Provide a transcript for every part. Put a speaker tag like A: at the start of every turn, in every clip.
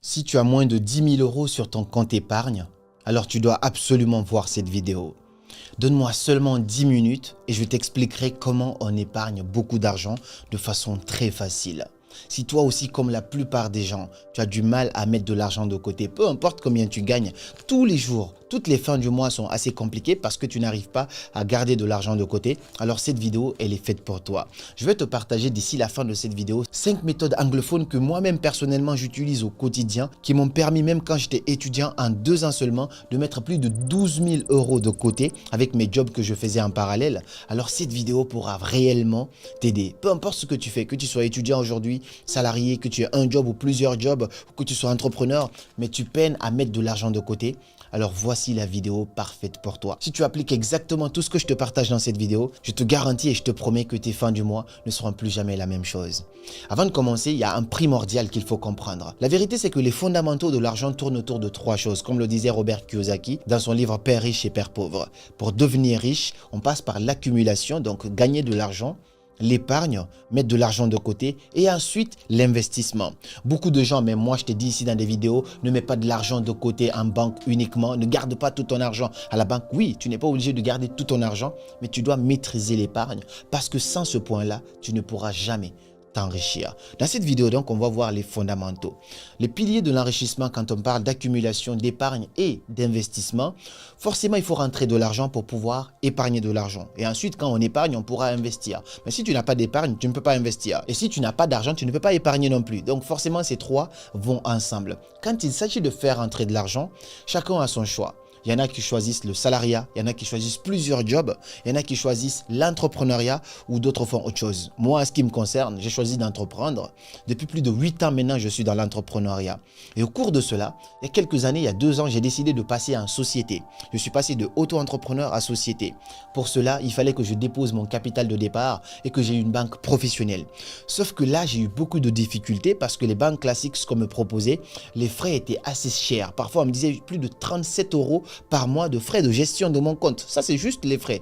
A: Si tu as moins de 10 000 euros sur ton compte épargne, alors tu dois absolument voir cette vidéo. Donne-moi seulement 10 minutes et je t'expliquerai comment on épargne beaucoup d'argent de façon très facile. Si toi aussi, comme la plupart des gens, tu as du mal à mettre de l'argent de côté, peu importe combien tu gagnes, tous les jours, toutes les fins du mois sont assez compliquées parce que tu n'arrives pas à garder de l'argent de côté, alors cette vidéo, elle est faite pour toi. Je vais te partager d'ici la fin de cette vidéo 5 méthodes anglophones que moi-même personnellement j'utilise au quotidien, qui m'ont permis même quand j'étais étudiant en 2 ans seulement de mettre plus de 12 000 euros de côté avec mes jobs que je faisais en parallèle. Alors cette vidéo pourra réellement t'aider. Peu importe ce que tu fais, que tu sois étudiant aujourd'hui, salarié, que tu aies un job ou plusieurs jobs, que tu sois entrepreneur, mais tu peines à mettre de l'argent de côté, alors voici la vidéo parfaite pour toi. Si tu appliques exactement tout ce que je te partage dans cette vidéo, je te garantis et je te promets que tes fins du mois ne seront plus jamais la même chose. Avant de commencer, il y a un primordial qu'il faut comprendre. La vérité, c'est que les fondamentaux de l'argent tournent autour de 3 choses, comme le disait Robert Kiyosaki dans son livre Père riche et Père pauvre. Pour devenir riche, on passe par l'accumulation, donc gagner de l'argent, l'épargne, mettre de l'argent de côté et ensuite l'investissement. Beaucoup de gens, même moi je te dis ici dans des vidéos, ne mets pas de l'argent de côté en banque uniquement, ne garde pas tout ton argent à la banque. Oui, tu n'es pas obligé de garder tout ton argent, mais tu dois maîtriser l'épargne parce que sans ce point-là, tu ne pourras jamais t'enrichir. Dans cette vidéo, donc, on va voir les fondamentaux. Les piliers de l'enrichissement, quand on parle d'accumulation, d'épargne et d'investissement, forcément, il faut rentrer de l'argent pour pouvoir épargner de l'argent. Et ensuite, quand on épargne, on pourra investir. Mais si tu n'as pas d'épargne, tu ne peux pas investir. Et si tu n'as pas d'argent, tu ne peux pas épargner non plus. Donc, forcément, ces 3 vont ensemble. Quand il s'agit de faire rentrer de l'argent, chacun a son choix. Il y en a qui choisissent le salariat, il y en a qui choisissent plusieurs jobs, il y en a qui choisissent l'entrepreneuriat ou d'autres font autre chose. Moi, en ce qui me concerne, j'ai choisi d'entreprendre. Depuis plus de 8 ans maintenant, je suis dans l'entrepreneuriat. Et au cours de cela, il y a quelques années, il y a 2 ans, j'ai décidé de passer en société. Je suis passé de auto-entrepreneur à société. Pour cela, il fallait que je dépose mon capital de départ et que j'ai une banque professionnelle. Sauf que là, j'ai eu beaucoup de difficultés parce que les banques classiques, ce qu'on me proposait, les frais étaient assez chers. Parfois, on me disait plus de 37 euros par mois de frais de gestion de mon compte. Ça, c'est juste les frais.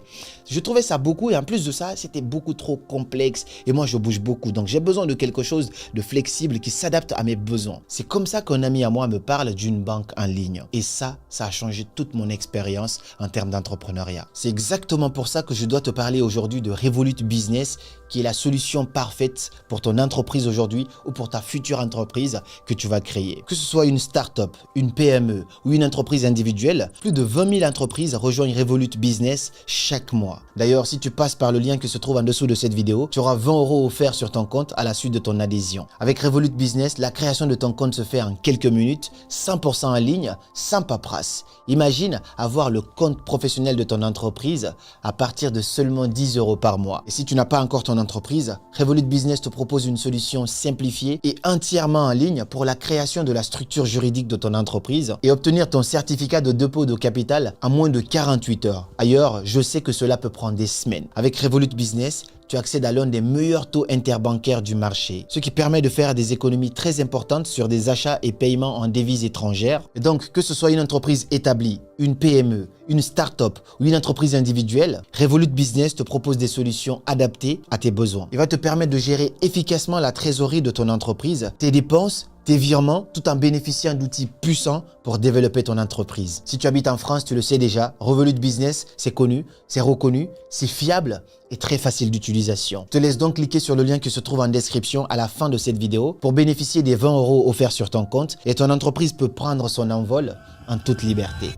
A: Je trouvais ça beaucoup et en plus de ça, c'était beaucoup trop complexe et moi, je bouge beaucoup. Donc, j'ai besoin de quelque chose de flexible qui s'adapte à mes besoins. C'est comme ça qu'un ami à moi me parle d'une banque en ligne. Et ça a changé toute mon expérience en termes d'entrepreneuriat. C'est exactement pour ça que je dois te parler aujourd'hui de Revolut Business, qui est la solution parfaite pour ton entreprise aujourd'hui ou pour ta future entreprise que tu vas créer. Que ce soit une start-up, une PME ou une entreprise individuelle, plus de 20 000 entreprises rejoignent Revolut Business chaque mois. D'ailleurs, si tu passes par le lien qui se trouve en dessous de cette vidéo, tu auras 20 euros offerts sur ton compte à la suite de ton adhésion. Avec Revolut Business, la création de ton compte se fait en quelques minutes, 100% en ligne, sans paperasse. Imagine avoir le compte professionnel de ton entreprise à partir de seulement 10 euros par mois. Et si tu n'as pas encore ton entreprise, Revolut Business te propose une solution simplifiée et entièrement en ligne pour la création de la structure juridique de ton entreprise et obtenir ton certificat de dépôt de capital en moins de 48 heures. Ailleurs, je sais que cela peut prendre des semaines. Avec Revolut Business, tu accèdes à l'un des meilleurs taux interbancaires du marché, ce qui permet de faire des économies très importantes sur des achats et paiements en devises étrangères. Et donc, que ce soit une entreprise établie, une PME, une start-up ou une entreprise individuelle, Revolut Business te propose des solutions adaptées à tes besoins. Il va te permettre de gérer efficacement la trésorerie de ton entreprise, tes dépenses, tes virements, tout en bénéficiant d'outils puissants pour développer ton entreprise. Si tu habites en France, tu le sais déjà, Revolut Business, c'est connu, c'est reconnu, c'est fiable et très facile d'utilisation. Je te laisse donc cliquer sur le lien qui se trouve en description à la fin de cette vidéo pour bénéficier des 20 euros offerts sur ton compte et ton entreprise peut prendre son envol en toute liberté.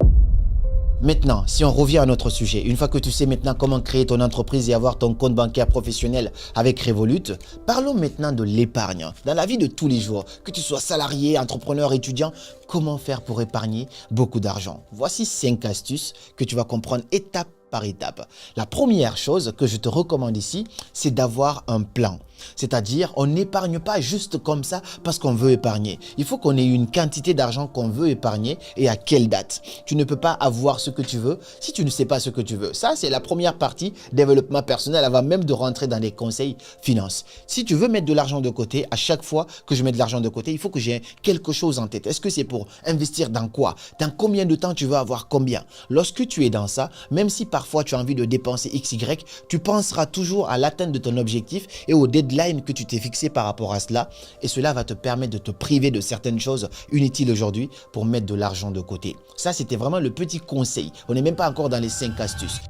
A: Maintenant, si on revient à notre sujet, une fois que tu sais maintenant comment créer ton entreprise et avoir ton compte bancaire professionnel avec Revolut, parlons maintenant de l'épargne. Dans la vie de tous les jours, que tu sois salarié, entrepreneur, étudiant, comment faire pour épargner beaucoup d'argent? Voici 5 astuces que tu vas comprendre étape par étape. La première chose que je te recommande ici, c'est d'avoir un plan. C'est-à-dire, on n'épargne pas juste comme ça parce qu'on veut épargner. Il faut qu'on ait une quantité d'argent qu'on veut épargner et à quelle date. Tu ne peux pas avoir ce que tu veux si tu ne sais pas ce que tu veux. Ça, c'est la première partie développement personnel avant même de rentrer dans les conseils finance. Si tu veux mettre de l'argent de côté, à chaque fois que je mets de l'argent de côté, il faut que j'ai quelque chose en tête. Est-ce que c'est pour investir dans quoi? Dans combien de temps tu veux avoir combien? Lorsque tu es dans ça, même si parfois tu as envie de dépenser XY, tu penseras toujours à l'atteinte de ton objectif et au deadline deadline que tu t'es fixé par rapport à cela et cela va te permettre de te priver de certaines choses inutiles aujourd'hui pour mettre de l'argent de côté. Ça, c'était vraiment le petit conseil. On n'est même pas encore dans les 5 astuces.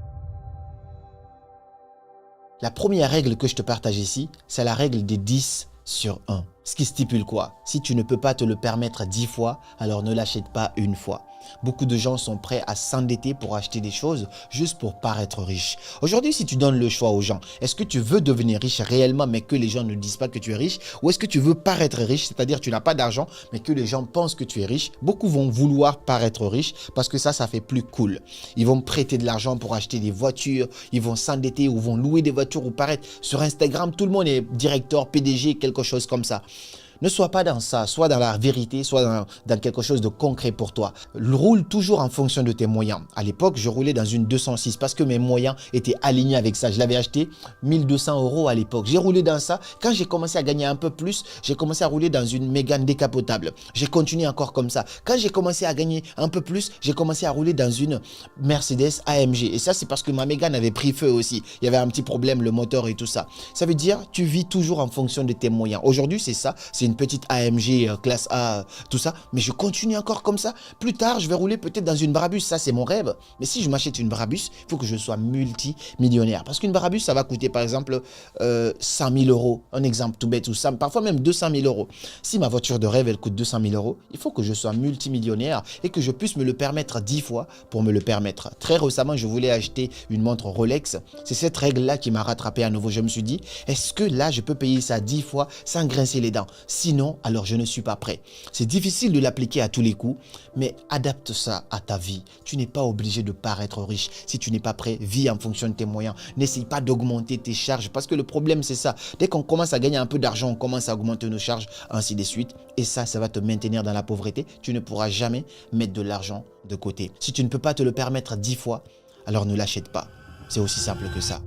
A: La première règle que je te partage ici, c'est la règle des 10 sur 1. Ce qui stipule quoi? Si tu ne peux pas te le permettre 10 fois, alors ne l'achète pas une fois. Beaucoup de gens sont prêts à s'endetter pour acheter des choses juste pour paraître riche. Aujourd'hui, si tu donnes le choix aux gens, est-ce que tu veux devenir riche réellement mais que les gens ne disent pas que tu es riche? Ou est-ce que tu veux paraître riche, c'est-à-dire tu n'as pas d'argent mais que les gens pensent que tu es riche? Beaucoup vont vouloir paraître riche parce que ça fait plus cool. Ils vont prêter de l'argent pour acheter des voitures, ils vont s'endetter ou vont louer des voitures ou paraître sur Instagram. Tout le monde est directeur, PDG, quelque chose comme ça. Ne sois pas dans ça, soit dans la vérité, soit dans quelque chose de concret pour toi. Roule toujours en fonction de tes moyens. À l'époque, je roulais dans une 206 parce que mes moyens étaient alignés avec ça. Je l'avais acheté 1200 € à l'époque. J'ai roulé dans ça. Quand j'ai commencé à gagner un peu plus, j'ai commencé à rouler dans une Mégane décapotable. J'ai continué encore comme ça. Quand j'ai commencé à gagner un peu plus, j'ai commencé à rouler dans une Mercedes AMG. Et ça, c'est parce que ma Mégane avait pris feu aussi. Il y avait un petit problème, le moteur et tout ça. Ça veut dire, tu vis toujours en fonction de tes moyens. Aujourd'hui, c'est ça. C'est une petite AMG classe A, tout ça, mais je continue encore comme ça. Plus tard, je vais rouler peut-être dans une Brabus, ça c'est mon rêve. Mais si je m'achète une Brabus, il faut que je sois multimillionnaire. Parce qu'une Brabus, ça va coûter par exemple 100 000 €, un exemple tout bête, ou ça, parfois même 200 000 €. Si ma voiture de rêve, elle coûte 200 000 €, il faut que je sois multimillionnaire et que je puisse me le permettre 10 fois pour me le permettre. Très récemment, je voulais acheter une montre Rolex. C'est cette règle-là qui m'a rattrapé à nouveau. Je me suis dit, est-ce que là, je peux payer ça 10 fois sans grincer les dents? Sinon, alors je ne suis pas prêt. C'est difficile de l'appliquer à tous les coups, mais adapte ça à ta vie. Tu n'es pas obligé de paraître riche. Si tu n'es pas prêt, vis en fonction de tes moyens. N'essaye pas d'augmenter tes charges parce que le problème, c'est ça. Dès qu'on commence à gagner un peu d'argent, on commence à augmenter nos charges, ainsi de suite. Et ça va te maintenir dans la pauvreté. Tu ne pourras jamais mettre de l'argent de côté. Si tu ne peux pas te le permettre 10 fois, alors ne l'achète pas. C'est aussi simple que ça.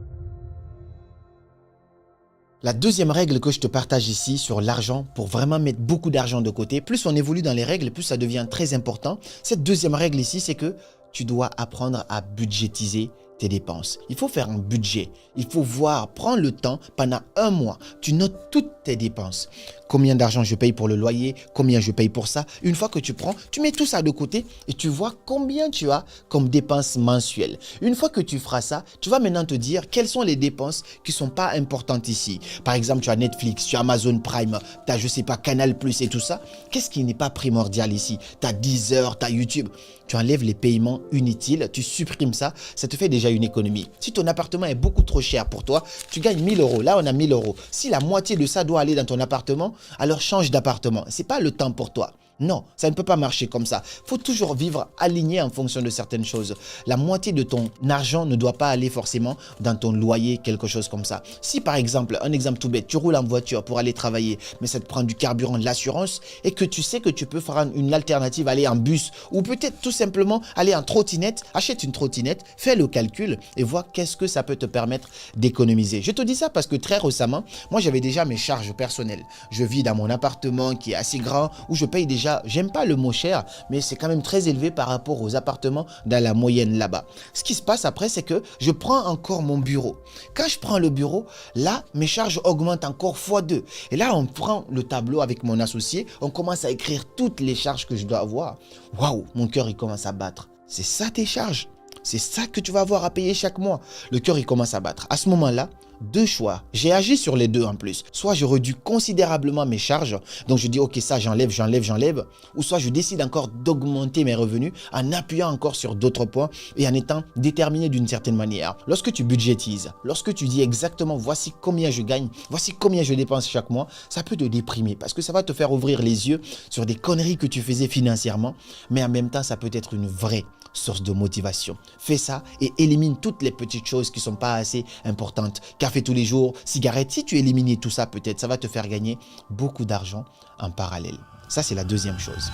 A: La deuxième règle que je te partage ici sur l'argent, pour vraiment mettre beaucoup d'argent de côté, plus on évolue dans les règles, plus ça devient très important. Cette deuxième règle ici, c'est que tu dois apprendre à budgétiser tes dépenses. Il faut faire un budget. Il faut voir, prends le temps pendant un mois. Tu notes toutes tes dépenses. Combien d'argent je paye pour le loyer, combien je paye pour ça. Une fois que tu prends, tu mets tout ça de côté et tu vois combien tu as comme dépenses mensuelles. Une fois que tu feras ça, tu vas maintenant te dire quelles sont les dépenses qui ne sont pas importantes ici. Par exemple, tu as Netflix, tu as Amazon Prime, tu as, je sais pas, Canal Plus et tout ça. Qu'est-ce qui n'est pas primordial ici? Tu as Deezer, tu as YouTube. Tu enlèves les paiements inutiles, tu supprimes ça, ça te fait déjà une économie. Si ton appartement est beaucoup trop cher pour toi, tu gagnes 1000 €. Là, on a 1000 €. Si la moitié de ça doit aller dans ton appartement, alors change d'appartement. Ce n'est pas le temps pour toi. Non, ça ne peut pas marcher comme ça. Il faut toujours vivre aligné en fonction de certaines choses. La moitié de ton argent ne doit pas aller forcément dans ton loyer, quelque chose comme ça. Si par exemple, un exemple tout bête, tu roules en voiture pour aller travailler, mais ça te prend du carburant, de l'assurance, et que tu sais que tu peux faire une alternative, aller en bus, ou peut-être tout simplement aller en trottinette, achète une trottinette, fais le calcul et vois qu'est-ce que ça peut te permettre d'économiser. Je te dis ça parce que très récemment, moi j'avais déjà mes charges personnelles. Je vis dans mon appartement qui est assez grand, où je paye déjà, j'aime pas le mot cher, mais c'est quand même très élevé par rapport aux appartements dans la moyenne là-bas. Ce qui se passe après, c'est que je prends encore mon bureau. Quand je prends le bureau, là, mes charges augmentent encore x2. Et là, on prend le tableau avec mon associé, on commence à écrire toutes les charges que je dois avoir. Waouh, mon cœur, il commence à battre. C'est ça tes charges? C'est ça que tu vas avoir à payer chaque mois. Le cœur, il commence à battre. À ce moment-là, deux choix. J'ai agi sur les deux en plus. Soit je réduis considérablement mes charges, donc je dis ok, ça j'enlève, ou soit je décide encore d'augmenter mes revenus en appuyant encore sur d'autres points et en étant déterminé d'une certaine manière. Lorsque tu budgétises, lorsque tu dis exactement voici combien je gagne, voici combien je dépense chaque mois, ça peut te déprimer parce que ça va te faire ouvrir les yeux sur des conneries que tu faisais financièrement, mais en même temps ça peut être une vraie source de motivation. Fais ça et élimine toutes les petites choses qui ne sont pas assez importantes. Café tous les jours, cigarettes, si tu élimines tout ça, peut-être ça va te faire gagner beaucoup d'argent en parallèle. Ça, c'est la deuxième chose.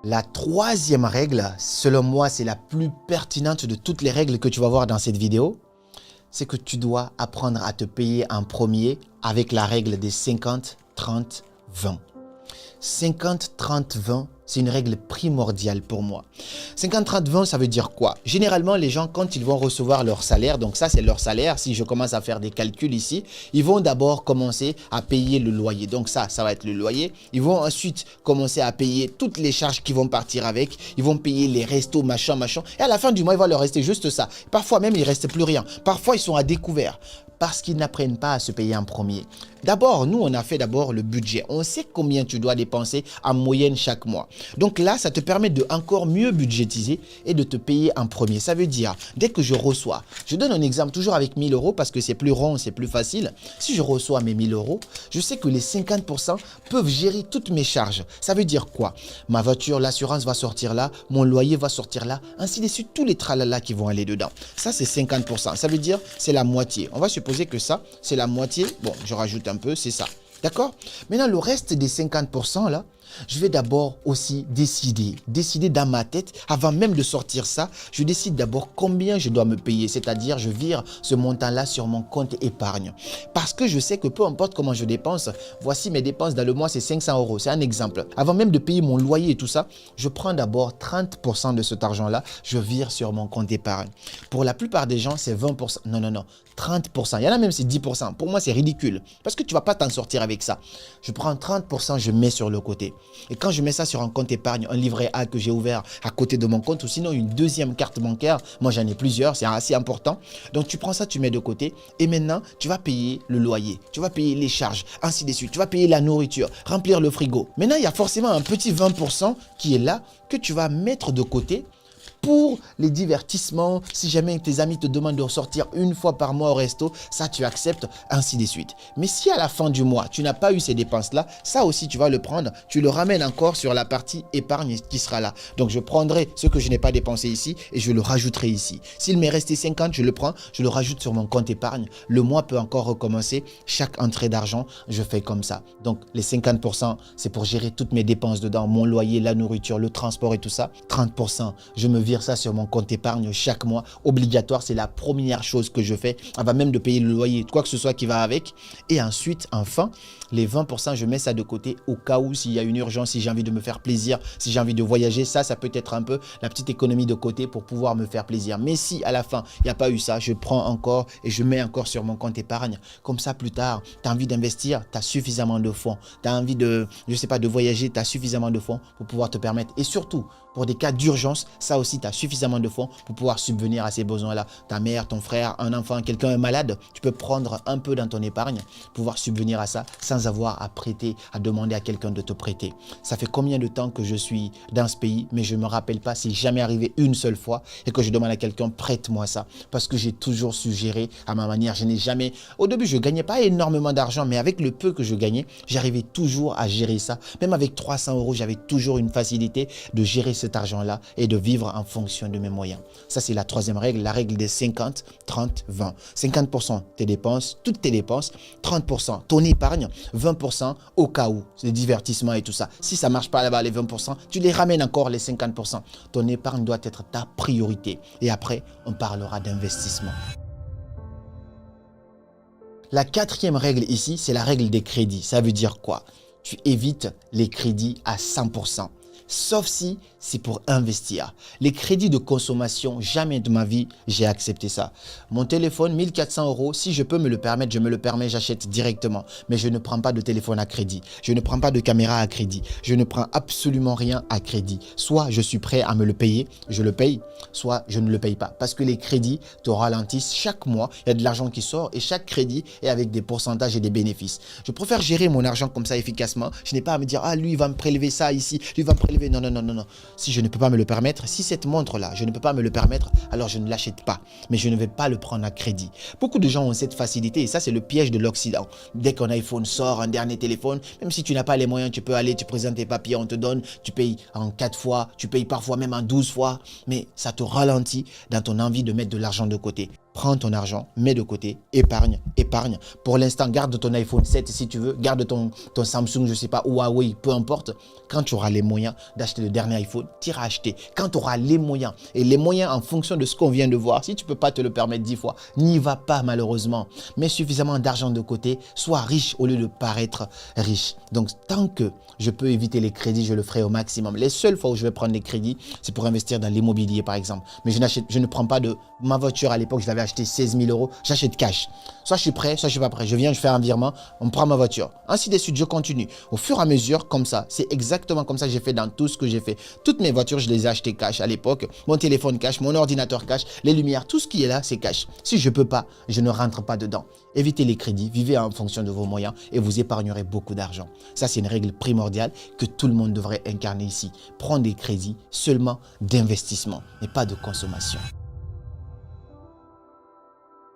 A: La troisième règle, selon moi, c'est la plus pertinente de toutes les règles que tu vas voir dans cette vidéo. C'est que tu dois apprendre à te payer en premier avec la règle des 50, 30, 20. 50, 30, 20, C'est une règle primordiale pour moi. 50-30-20, ça veut dire quoi? Généralement, les gens, quand ils vont recevoir leur salaire, donc ça, c'est leur salaire. Si je commence à faire des calculs ici, ils vont d'abord commencer à payer le loyer. Donc ça va être le loyer. Ils vont ensuite commencer à payer toutes les charges qui vont partir avec. Ils vont payer les restos, machin. Et à la fin du mois, il va leur rester juste ça. Parfois même, il ne reste plus rien. Parfois, ils sont à découvert parce qu'ils n'apprennent pas à se payer en premier. D'abord, nous, on a fait d'abord le budget. On sait combien tu dois dépenser en moyenne chaque mois. Donc là, ça te permet de encore mieux budgétiser et de te payer en premier. Ça veut dire, dès que je reçois, je donne un exemple toujours avec 1000 euros parce que c'est plus rond, c'est plus facile. Si je reçois mes 1000 euros, je sais que les 50% peuvent gérer toutes mes charges. Ça veut dire quoi? Ma voiture, l'assurance va sortir là, mon loyer va sortir là, ainsi de suite, tous les tralala qui vont aller dedans. Ça, c'est 50%. Ça veut dire, c'est la moitié. On va supposer que ça, c'est la moitié. Bon, je rajoute un peu, c'est ça. D'accord? Maintenant, le reste des 50% là, je vais d'abord aussi décider dans ma tête, avant même de sortir ça, je décide d'abord combien je dois me payer, c'est-à-dire je vire ce montant-là sur mon compte épargne. Parce que je sais que peu importe comment je dépense, voici mes dépenses dans le mois, c'est 500 euros, c'est un exemple. Avant même de payer mon loyer et tout ça, je prends d'abord 30% de cet argent-là, je vire sur mon compte épargne. Pour la plupart des gens, c'est 20%. Non, 30%. Il y en a même, c'est 10%. Pour moi, c'est ridicule parce que tu ne vas pas t'en sortir avec ça. Je prends 30%, je mets sur le côté. Et quand je mets ça sur un compte épargne, un livret A que j'ai ouvert à côté de mon compte ou sinon une deuxième carte bancaire, moi j'en ai plusieurs, c'est assez important. Donc tu prends ça, tu mets de côté et maintenant tu vas payer le loyer, tu vas payer les charges, ainsi de suite, tu vas payer la nourriture, remplir le frigo. Maintenant il y a forcément un petit 20% qui est là que tu vas mettre de côté pour les divertissements. Si jamais tes amis te demandent de sortir une fois par mois au resto, ça tu acceptes, ainsi de suite. Mais si à la fin du mois, tu n'as pas eu ces dépenses-là, ça aussi tu vas le prendre, tu le ramènes encore sur la partie épargne qui sera là. Donc je prendrai ce que je n'ai pas dépensé ici et je le rajouterai ici. S'il m'est resté 50, je le prends, je le rajoute sur mon compte épargne. Le mois peut encore recommencer. Chaque entrée d'argent, je fais comme ça. Donc les 50%, c'est pour gérer toutes mes dépenses dedans, mon loyer, la nourriture, le transport et tout ça. 30%, je me vire ça sur mon compte épargne chaque mois. Obligatoire, c'est la première chose que je fais avant même de payer le loyer, quoi que ce soit qui va avec. Et ensuite, enfin, les 20%, je mets ça de côté au cas où s'il y a une urgence, si j'ai envie de me faire plaisir, si j'ai envie de voyager, ça peut être un peu la petite économie de côté pour pouvoir me faire plaisir. Mais si à la fin, il n'y a pas eu ça, je prends encore et je mets encore sur mon compte épargne. Comme ça, plus tard, tu as envie d'investir, tu as suffisamment de fonds. Tu as envie de, de voyager, tu as suffisamment de fonds pour pouvoir te permettre. Et surtout, pour des cas d'urgence, ça aussi, tu as suffisamment de fonds pour pouvoir subvenir à ces besoins-là. Ta mère, ton frère, un enfant, quelqu'un est malade, tu peux prendre un peu dans ton épargne, pouvoir subvenir à ça sans avoir à prêter, à demander à quelqu'un de te prêter. Ça fait combien de temps que je suis dans ce pays, mais je ne me rappelle pas, c'est jamais arrivé une seule fois et que je demande à quelqu'un, prête-moi ça, parce que j'ai toujours su gérer à ma manière. Je n'ai jamais, au début, je ne gagnais pas énormément d'argent, mais avec le peu que je gagnais, j'arrivais toujours à gérer ça. Même avec 300 euros, j'avais toujours une facilité de gérer cet argent-là et de vivre en fonction de mes moyens. Ça, c'est la troisième règle, la règle des 50, 30, 20. 50% tes dépenses, toutes tes dépenses, 30% ton épargne, 20% au cas où, les divertissements et tout ça. Si ça ne marche pas là-bas, les 20%, tu les ramènes encore les 50%. Ton épargne doit être ta priorité. Et après, on parlera d'investissement. La quatrième règle ici, c'est la règle des crédits. Ça veut dire quoi? Tu évites les crédits à 100%. Sauf si c'est pour investir. Les crédits de consommation, jamais de ma vie, j'ai accepté ça. Mon téléphone, 1400 euros, si je peux me le permettre, je me le permets, j'achète directement. Mais je ne prends pas de téléphone à crédit. Je ne prends pas de caméra à crédit. Je ne prends absolument rien à crédit. Soit je suis prêt à me le payer, je le paye, soit je ne le paye pas. Parce que les crédits te ralentissent chaque mois. Il y a de l'argent qui sort et chaque crédit est avec des pourcentages et des bénéfices. Je préfère gérer mon argent comme ça efficacement. Je n'ai pas à me dire, ah lui, il va me prélever ça ici, lui, il va me prélever. Non. Si je ne peux pas me le permettre, si cette montre-là, je ne peux pas me le permettre, alors je ne l'achète pas. Mais je ne vais pas le prendre à crédit. Beaucoup de gens ont cette facilité et ça, c'est le piège de l'Occident. Dès qu'un iPhone sort, un dernier téléphone, même si tu n'as pas les moyens, tu peux aller, tu présentes tes papiers, on te donne, tu payes en 4 fois, tu payes parfois même en 12 fois, mais ça te ralentit dans ton envie de mettre de l'argent de côté. Prends ton argent, mets de côté, épargne, épargne. Pour l'instant, garde ton iPhone 7 si tu veux, garde ton Samsung, je ne sais pas, Huawei, peu importe. Quand tu auras les moyens d'acheter le dernier iPhone, tu iras acheter. Quand tu auras les moyens, et les moyens en fonction de ce qu'on vient de voir, si tu ne peux pas te le permettre 10 fois, n'y va pas malheureusement. Mets suffisamment d'argent de côté, sois riche au lieu de paraître riche. Donc, tant que je peux éviter les crédits, je le ferai au maximum. Les seules fois où je vais prendre des crédits, c'est pour investir dans l'immobilier par exemple. Mais je ne prends pas de ma voiture à l'époque, je l'avais acheté 16 000 euros, j'achète cash. Soit je suis prêt, soit je ne suis pas prêt. Je viens, je fais un virement, on prend ma voiture. Ainsi de suite, je continue. Au fur et à mesure, comme ça, c'est exactement comme ça que j'ai fait dans tout ce que j'ai fait. Toutes mes voitures, je les ai achetées cash à l'époque. Mon téléphone cash, mon ordinateur cash, les lumières, tout ce qui est là, c'est cash. Si je ne peux pas, je ne rentre pas dedans. Évitez les crédits, vivez en fonction de vos moyens et vous épargnerez beaucoup d'argent. Ça, c'est une règle primordiale que tout le monde devrait incarner ici. Prendre des crédits seulement d'investissement, mais pas de consommation.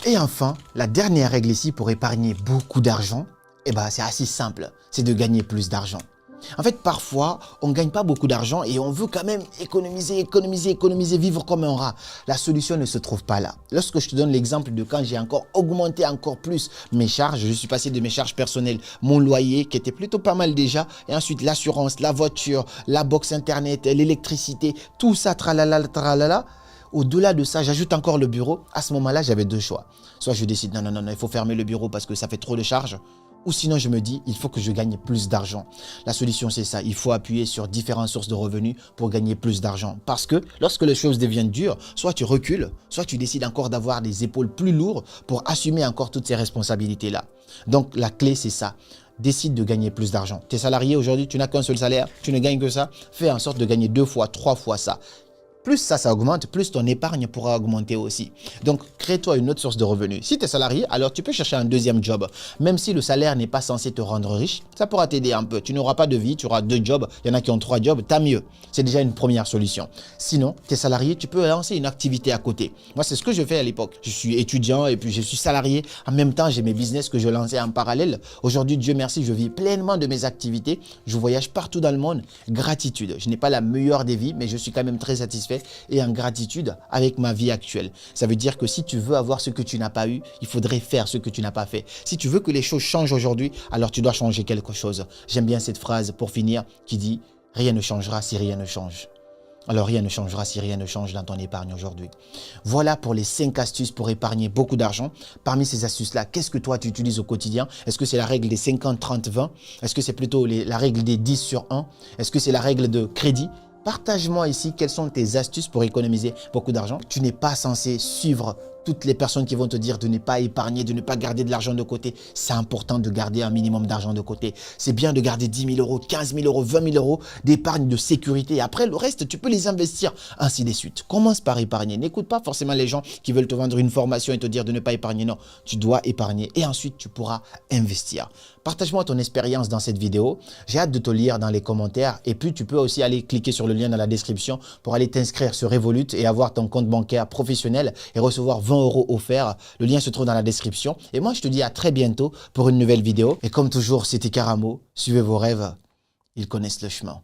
A: Et enfin, la dernière règle ici pour épargner beaucoup d'argent, c'est assez simple, c'est de gagner plus d'argent. En fait, parfois, on ne gagne pas beaucoup d'argent et on veut quand même économiser, vivre comme un rat. La solution ne se trouve pas là. Lorsque je te donne l'exemple de quand j'ai encore augmenté encore plus mes charges, je suis passé de mes charges personnelles, mon loyer qui était plutôt pas mal déjà, et ensuite l'assurance, la voiture, la box internet, l'électricité, tout ça, tralala, tralala. Au-delà de ça, j'ajoute encore le bureau. À ce moment-là, j'avais deux choix. Soit je décide, non, il faut fermer le bureau parce que ça fait trop de charges. Ou sinon, je me dis, il faut que je gagne plus d'argent. La solution, c'est ça. Il faut appuyer sur différentes sources de revenus pour gagner plus d'argent. Parce que lorsque les choses deviennent dures, soit tu recules, soit tu décides encore d'avoir des épaules plus lourdes pour assumer encore toutes ces responsabilités-là. Donc, la clé, c'est ça. Décide de gagner plus d'argent. Tu es salarié aujourd'hui, tu n'as qu'un seul salaire, tu ne gagnes que ça. Fais en sorte de gagner 2 fois, 3 fois ça. Plus ça augmente, plus ton épargne pourra augmenter aussi. Donc, crée-toi une autre source de revenus. Si tu es salarié, alors tu peux chercher un deuxième job. Même si le salaire n'est pas censé te rendre riche, ça pourra t'aider un peu. Tu n'auras pas de vie, tu auras 2 jobs. Il y en a qui ont 3 jobs, tant mieux. C'est déjà une première solution. Sinon, tu es salarié, tu peux lancer une activité à côté. Moi, c'est ce que je fais à l'époque. Je suis étudiant et puis je suis salarié. En même temps, j'ai mes business que je lançais en parallèle. Aujourd'hui, Dieu merci, je vis pleinement de mes activités. Je voyage partout dans le monde. Gratitude. Je n'ai pas la meilleure des vies, mais je suis quand même très satisfait et en gratitude avec ma vie actuelle. Ça veut dire que si tu veux avoir ce que tu n'as pas eu, il faudrait faire ce que tu n'as pas fait. Si tu veux que les choses changent aujourd'hui, alors tu dois changer quelque chose. J'aime bien cette phrase pour finir qui dit « Rien ne changera si rien ne change ». Alors rien ne changera si rien ne change dans ton épargne aujourd'hui. Voilà pour les 5 astuces pour épargner beaucoup d'argent. Parmi ces astuces-là, qu'est-ce que toi tu utilises au quotidien? Est-ce que c'est la règle des 50, 30, 20? Est-ce que c'est plutôt la règle des 10 sur 1? Est-ce que c'est la règle de crédit? Partage-moi ici quelles sont tes astuces pour économiser beaucoup d'argent. Tu n'es pas censé suivre toutes les personnes qui vont te dire de ne pas épargner, de ne pas garder de l'argent de côté. C'est important de garder un minimum d'argent de côté. C'est bien de garder 10 000 euros, 15 000 euros, 20 000 euros d'épargne de sécurité. Et après, le reste, tu peux les investir, ainsi de suite. Commence par épargner. N'écoute pas forcément les gens qui veulent te vendre une formation et te dire de ne pas épargner. Non, tu dois épargner et ensuite, tu pourras investir. Partage-moi ton expérience dans cette vidéo. J'ai hâte de te lire dans les commentaires. Et puis, tu peux aussi aller cliquer sur le lien dans la description pour aller t'inscrire sur Revolut et avoir ton compte bancaire professionnel et recevoir 20 euros offerts. Le lien se trouve dans la description. Et moi, je te dis à très bientôt pour une nouvelle vidéo. Et comme toujours, c'était Karamo. Suivez vos rêves. Ils connaissent le chemin.